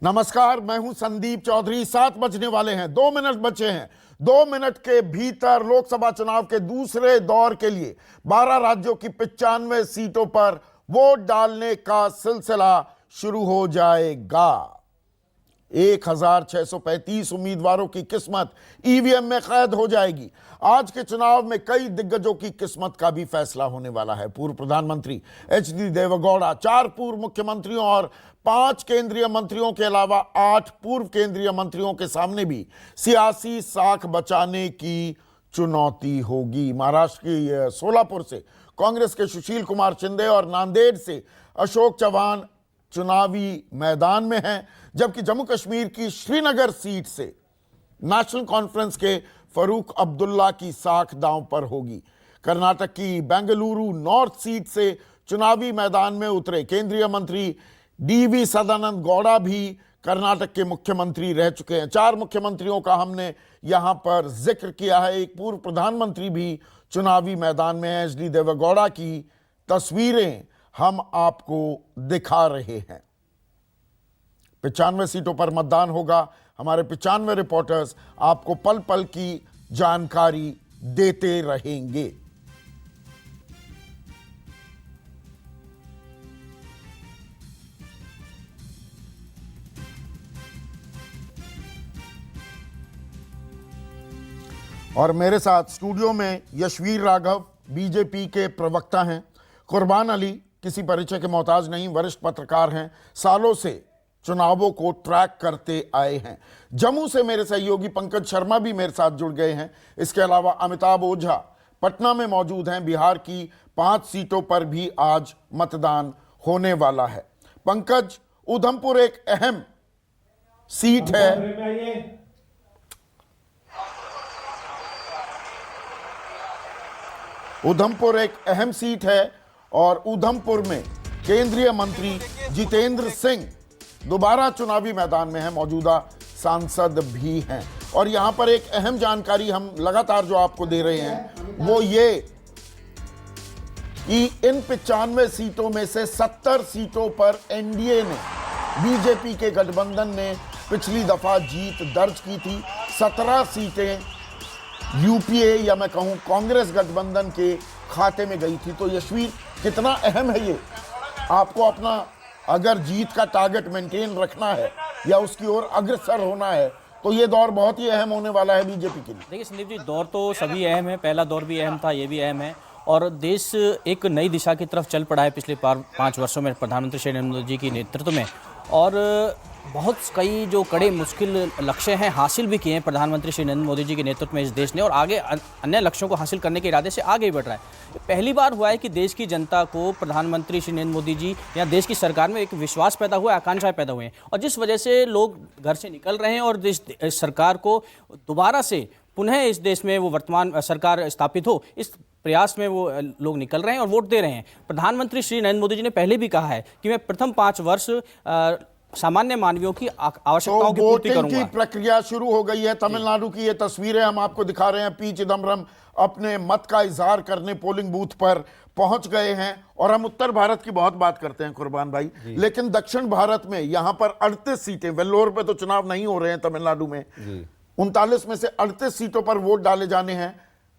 नमस्कार, मैं हूं संदीप चौधरी। 7 बजने वाले हैं, 2 मिनट बचे हैं। 2 मिनट के भीतर लोकसभा चुनाव के दूसरे दौर के लिए 12 राज्यों की 95 सीटों पर वोट डालने का सिलसिला शुरू हो जाएगा। 1635 उम्मीदवारों की किस्मत ईवीएम में कैद हो जाएगी। आज के चुनाव में कई दिग्गजों की किस्मत का भी फैसला होने वाला है। पूर्व प्रधानमंत्री एचडी देवेगौड़ा, 4 पूर्व मुख्यमंत्रियों और 5 केंद्रीय मंत्रियों के अलावा 8 पूर्व केंद्रीय मंत्रियों के सामने भी सियासी साख बचाने की चुनौती होगी। महाराष्ट्र की सोलापुर से कांग्रेस के सुशील कुमार शिंदे और नांदेड़ से अशोक चौहान चुनावी मैदान में हैं, जबकि जम्मू कश्मीर की श्रीनगर सीट से नेशनल कॉन्फ्रेंस के फरूक अब्दुल्ला की साख दांव पर होगी। कर्नाटक की बेंगलुरु नॉर्थ सीट से चुनावी मैदान में उतरे केंद्रीय मंत्री डीवी सदानंद गौड़ा भी कर्नाटक के मुख्यमंत्री रह चुके हैं। 4 मुख्यमंत्रियों का हमने यहां पर जिक्र किया है। एक पूर्व प्रधानमंत्री भी चुनावी मैदान में है। एचडी देवेगौड़ा की तस्वीरें हम आपको दिखा रहे हैं। 95 सीटों पर मतदान होगा। हमारे 95 रिपोर्टर्स आपको पल पल की जानकारी देते रहेंगे। और मेरे साथ स्टूडियो में यशवीर राघव बीजेपी के प्रवक्ता हैं, कुर्बान अली किसी परिचय के मोहताज नहीं, वरिष्ठ पत्रकार हैं, सालों से चुनावों को ट्रैक करते आए हैं। जम्मू से मेरे सहयोगी पंकज शर्मा भी मेरे साथ जुड़ गए हैं। इसके अलावा अमिताभ ओझा पटना में मौजूद हैं। बिहार की 5 सीटों पर भी आज मतदान होने वाला है। पंकज, उधमपुर एक अहम सीट है। उधमपुर एक अहम सीट है और उधमपुर में केंद्रीय मंत्री जितेंद्र सिंह दोबारा चुनावी मैदान में हैं, मौजूदा सांसद भी हैं। और यहां पर एक अहम जानकारी हम लगातार जो आपको दे रहे हैं वो ये कि इन 95 सीटों में से 70 सीटों पर एनडीए ने, बीजेपी के गठबंधन ने पिछली दफा जीत दर्ज की थी। 17 सीटें यूपीए या मैं कहूं कांग्रेस गठबंधन के खाते में गई थी। तो यशवीर, कितना अहम है ये? आपको अपना अगर जीत का टारगेट मेंटेन रखना है या उसकी ओर अग्रसर होना है तो ये दौर बहुत ही अहम होने वाला है बीजेपी के लिए। देखिए संदीप जी, दौर तो सभी अहम है। पहला दौर भी अहम था, ये भी अहम है। और देश एक नई दिशा की तरफ चल पड़ा है पिछले 5 वर्षों में प्रधानमंत्री श्री नरेंद्र मोदी जी के नेतृत्व में। और बहुत कई जो कड़े मुश्किल लक्ष्य हैं हासिल भी किए हैं प्रधानमंत्री श्री नरेंद्र मोदी जी के नेतृत्व में इस देश ने, और आगे अन्य लक्ष्यों को हासिल करने के इरादे से आगे बढ़ रहा है। पहली बार हुआ है कि देश की जनता को प्रधानमंत्री श्री नरेंद्र मोदी जी या देश की सरकार में एक विश्वास पैदा हुआ, आकांक्षाएं पैदा हुए हैं, और जिस वजह से लोग घर से निकल रहे हैं और देश सरकार को दोबारा से पुनः इस देश में वो वर्तमान सरकार स्थापित हो, इस प्रयास में वो लोग निकल रहे हैं और वोट दे रहे हैं। प्रधानमंत्री श्री नरेंद्र मोदी जी ने पहले भी कहा है कि मैं प्रथम 5 वर्ष सामान्य मानवियों की आवश्यकताओं की पूर्ति करूंगा। की प्रक्रिया शुरू हो गई है। तमिलनाडु की ये तस्वीरें हम आपको दिखा रहे हैं। पी चिदम्बरम अपने मत का इजहार करने पोलिंग बूथ पर पहुंच गए हैं। और हम उत्तर भारत की बहुत बात करते हैं कुर्बान भाई, लेकिन दक्षिण भारत में यहां पर 38 सीटें, वेल्लोर पे तो चुनाव नहीं हो रहे हैं तमिलनाडु में। 39 में से 38 सीटों पर वोट डाले जाने हैं।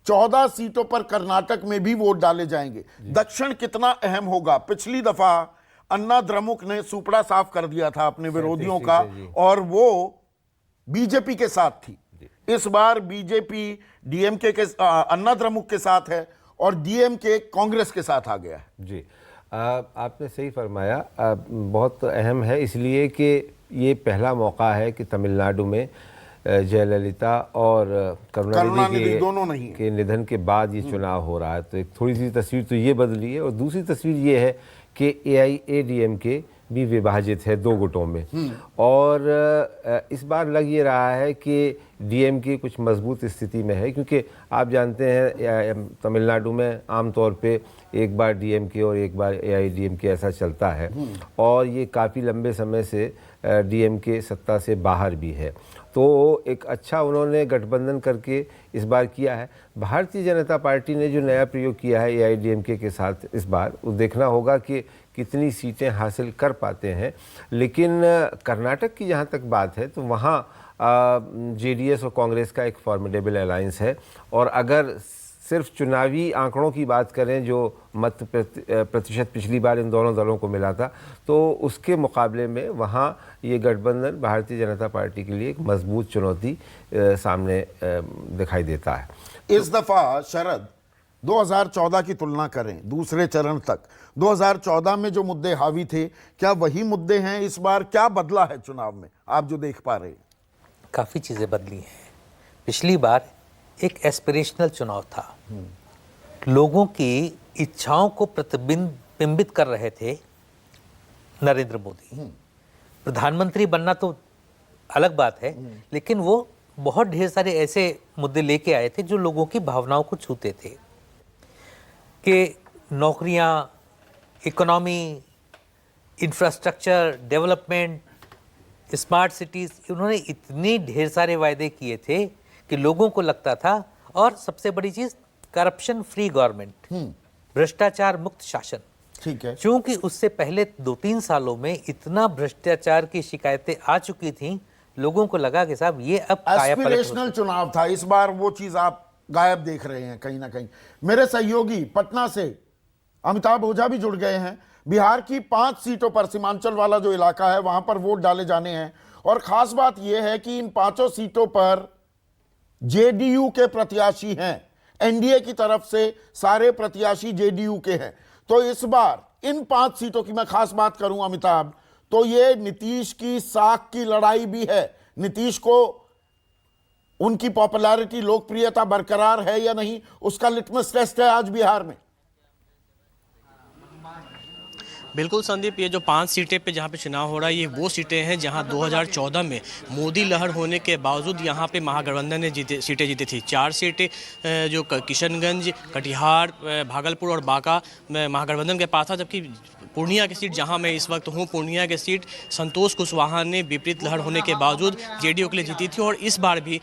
14 सीटों पर कर्नाटक में भी वोट डाले जाएंगे। दक्षिण कितना अहम होगा? पिछली दफा अन्ना द्रमुक ने सुपड़ा साफ कर दिया था अपने विरोधियों का और वो बीजेपी के साथ थी। इस बार बीजेपी डीएमके के अन्ना द्रमुक के साथ है और डीएमके कांग्रेस के साथ आ गया है। जी, आपने सही फरमाया। बहुत अहम है इसलिए कि ये पहला मौका है कि तमिलनाडु में जयललिता और करुणानिधि दोनों नहीं के निधन के बाद ये चुनाव हो रहा है। तो एक थोड़ी सी तस्वीर तो ये बदली है, और दूसरी तस्वीर ये है कि एआईएडीएमके भी विभाजित है 2 गुटों में। और इस बार लग ये रहा है कि डीएमके कुछ मजबूत स्थिति में है, क्योंकि आप जानते हैं तमिलनाडु में आमतौर पे एक बार डीएमके और एक बार एआईएडीएमके ऐसा चलता है, और ये काफ़ी लंबे समय से डीएमके सत्ता से बाहर भी है। तो एक अच्छा उन्होंने गठबंधन करके इस बार किया है। भारतीय जनता पार्टी ने जो नया प्रयोग किया है एआईएडीएमके के साथ इस बार, वो देखना होगा कि कितनी सीटें हासिल कर पाते हैं। लेकिन कर्नाटक की जहाँ तक बात है तो वहाँ जेडीएस और कांग्रेस का एक फॉर्मिडेबल अलायंस है, और अगर सिर्फ चुनावी आंकड़ों की बात करें जो मत प्रतिशत पिछली बार इन दोनों दलों को मिला था, तो उसके मुकाबले में वहाँ ये गठबंधन भारतीय जनता पार्टी के लिए एक मजबूत चुनौती सामने दिखाई देता है। इस दफा शरद 2014 की तुलना करें दूसरे चरण तक, 2014 में जो मुद्दे हावी थे, क्या वही मुद्दे हैं इस बार? क्या बदला है चुनाव में, आप जो देख पा रहे हैं? काफ़ी चीज़ें बदली हैं। पिछली बार एक एस्पिरेशनल चुनाव था, लोगों की इच्छाओं को प्रतिबिंबित कर रहे थे नरेंद्र मोदी। प्रधानमंत्री बनना तो अलग बात है, लेकिन वो बहुत ढेर सारे ऐसे मुद्दे लेके आए थे जो लोगों की भावनाओं को छूते थे, कि नौकरियां, economy, infrastructure development, smart cities, उन्होंने इतने ढेर सारे वायदे किए थे कि लोगों को लगता था। और सबसे बड़ी चीज़, करप्शन फ्री गवर्नमेंट, भ्रष्टाचार मुक्त शासन। ठीक है। क्योंकि उससे पहले 2-3 सालों में इतना भ्रष्टाचार की शिकायतें आ चुकी थीं, लोगों को लगा कि साहब ये अब कायापलट हो एस्पिरेशनल चुनाव था, इस बार वो चीज आप गायब देख रहे हैं कहीं ना कहीं। मेरे सहयोगी पटना से अमिताभ ओझा भी जुड़ गए हैं। बिहार की 5 सीटों पर, सीमांचल वाला जो इलाका है वहां पर वोट डाले जाने हैं, और खास बात यह है कि इन 5 सीटों पर जेडीयू के प्रत्याशी हैं। एनडीए की तरफ से सारे प्रत्याशी जेडीयू के हैं। तो इस बार इन 5 सीटों की मैं खास बात करूं अमिताभ, तो ये नीतीश की साख की लड़ाई भी है। नीतीश को उनकी पॉपुलैरिटी, लोकप्रियता बरकरार है या नहीं, उसका लिटमस टेस्ट है आज बिहार में। बिल्कुल संदीप, ये जो 5 सीटें पे जहाँ पे चुनाव हो रहा है, ये वो सीटें हैं जहाँ 2014 में मोदी लहर होने के बावजूद यहाँ पे महागठबंधन ने सीटें जीती थी। 4 सीटें जो किशनगंज, कटिहार, भागलपुर और बांका महागठबंधन के पास था, जबकि पूर्णिया की सीट जहां मैं इस वक्त हूं, पूर्णिया की सीट संतोष कुशवाहा ने विपरीत लहर होने के बावजूद जेडीयू के लिए जीती थी। और इस बार भी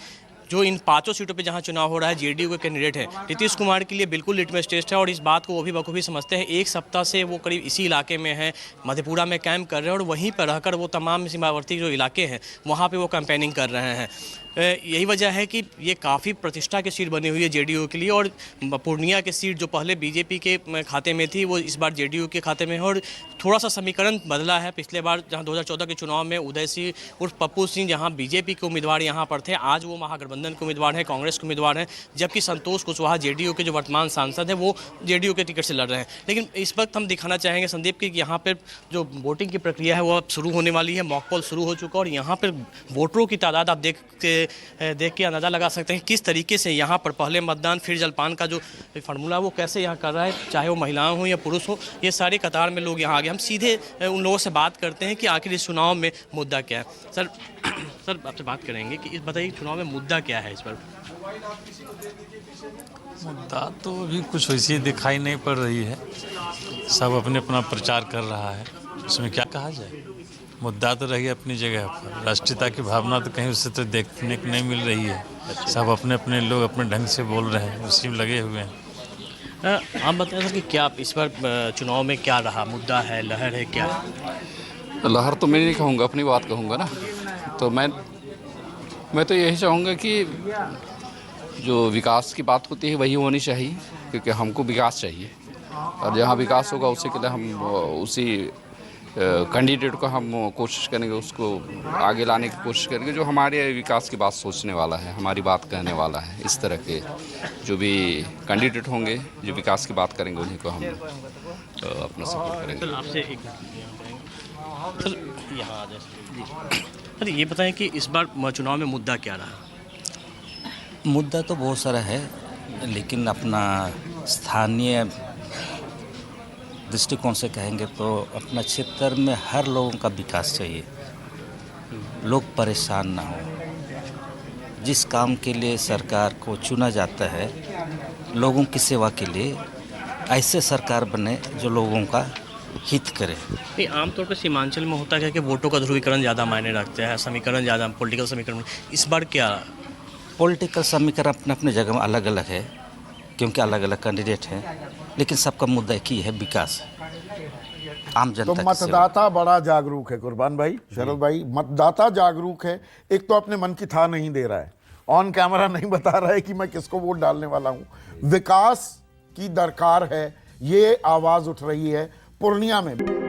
जो इन 5 सीटों पे जहां चुनाव हो रहा है, जेडीयू के कैंडिडेट हैं नीतीश कुमार के लिए बिल्कुल लिटमस टेस्ट है। और इस बात को वो भी बखूबी समझते हैं। 1 सप्ताह से वो करीब इसी इलाके में हैं, मधेपुरा में कैंप कर रहे हैं, और वहीं पर रहकर वो तमाम सीमावर्ती जो इलाके हैं वहाँ पर वो कैंपेनिंग कर रहे हैं। यही वजह है कि ये काफ़ी प्रतिष्ठा की सीट बनी हुई है जेडीयू के लिए। और पूर्णिया की सीट जो पहले बीजेपी के खाते में थी, वो इस बार जेडीयू के खाते में है। और थोड़ा सा समीकरण बदला है। पिछले बार जहां 2014 के चुनाव में उदय सिंह उर्फ पप्पू सिंह जहां बीजेपी के उम्मीदवार यहां पर थे, आज वो महागठबंधन के उम्मीदवार हैं, कांग्रेस के उम्मीदवार हैं। जबकि संतोष कुशवाहा जेडीयू के जो वर्तमान सांसद हैं, वो जेडीयू के टिकट से लड़ रहे हैं। लेकिन इस वक्त हम दिखाना चाहेंगे संदीप कि यहाँ पर जो वोटिंग की प्रक्रिया है वो अब शुरू होने वाली है। मॉक पोल शुरू हो चुका है, और यहाँ पर वोटरों की तादाद आप देख के अंदाज़ा लगा सकते हैं किस तरीके से यहाँ पर पहले मतदान फिर जलपान का जो फार्मूला वो कैसे यहाँ कर रहा है, चाहे वो महिलाएं हों या पुरुष हो, ये सारी कतार में लोग यहाँ आ गए। हम सीधे उन लोगों से बात करते हैं कि आखिर इस चुनाव में मुद्दा क्या है। सर आपसे बात करेंगे कि बताइए चुनाव में मुद्दा क्या है इस पर? मुद्दा तो अभी कुछ वैसी दिखाई नहीं पड़ रही है, सब अपने अपना प्रचार कर रहा है, उसमें क्या कहा जाए। मुद्दा तो रही अपनी जगह पर, राष्ट्रीयता की भावना तो कहीं उससे तो देखने को नहीं मिल रही है। सब अपने अपने लोग अपने ढंग से बोल रहे हैं, उसी में लगे हुए हैं। आप बताएं सर कि क्या इस बार चुनाव में क्या रहा, मुद्दा है, लहर है, क्या? लहर तो मैं नहीं कहूँगा, अपनी बात कहूँगा ना। तो मैं तो यही चाहूँगा कि जो विकास की बात होती है वही होनी चाहिए, क्योंकि हमको विकास चाहिए। और जहाँ विकास होगा उसी के लिए हम उसी कैंडिडेट को हम कोशिश करेंगे, उसको आगे लाने की कोशिश करेंगे जो हमारे विकास की बात सोचने वाला है, हमारी बात कहने वाला है। इस तरह के जो भी कैंडिडेट होंगे जो विकास की बात करेंगे, उन्हीं को हम अपना सपोर्ट करेंगे। सर आपसे एक सर यहाँ आ जाए। सर ये बताएं कि इस बार चुनाव में मुद्दा क्या रहा? मुद्दा तो बहुत सारा है, लेकिन अपना स्थानीय दृष्टिकोण से कहेंगे तो अपना क्षेत्र में हर लोगों का विकास चाहिए, लोग परेशान ना हो। जिस काम के लिए सरकार को चुना जाता है, लोगों की सेवा के लिए, ऐसे सरकार बने जो लोगों का हित करे। नहीं, आमतौर पर सीमांचल में होता है कि वोटों का ध्रुवीकरण ज़्यादा मायने रखता है, समीकरण ज़्यादा, पॉलिटिकल समीकरण। इस बार क्या? पॉलिटिकल समीकरण अपने अपने जगह में अलग अलग है, क्योंकि अलग अलग कैंडिडेट हैं, लेकिन सबका मुद्दा एक ही है, विकास। आम तो जनता की सेवा। मतदाता बड़ा जागरूक है कुर्बान भाई, शरद भाई, मतदाता जागरूक है। एक तो अपने मन की था नहीं दे रहा है, ऑन कैमरा नहीं बता रहा है कि मैं किसको वोट डालने वाला हूं। विकास की दरकार है, ये आवाज उठ रही है पूर्णिया में।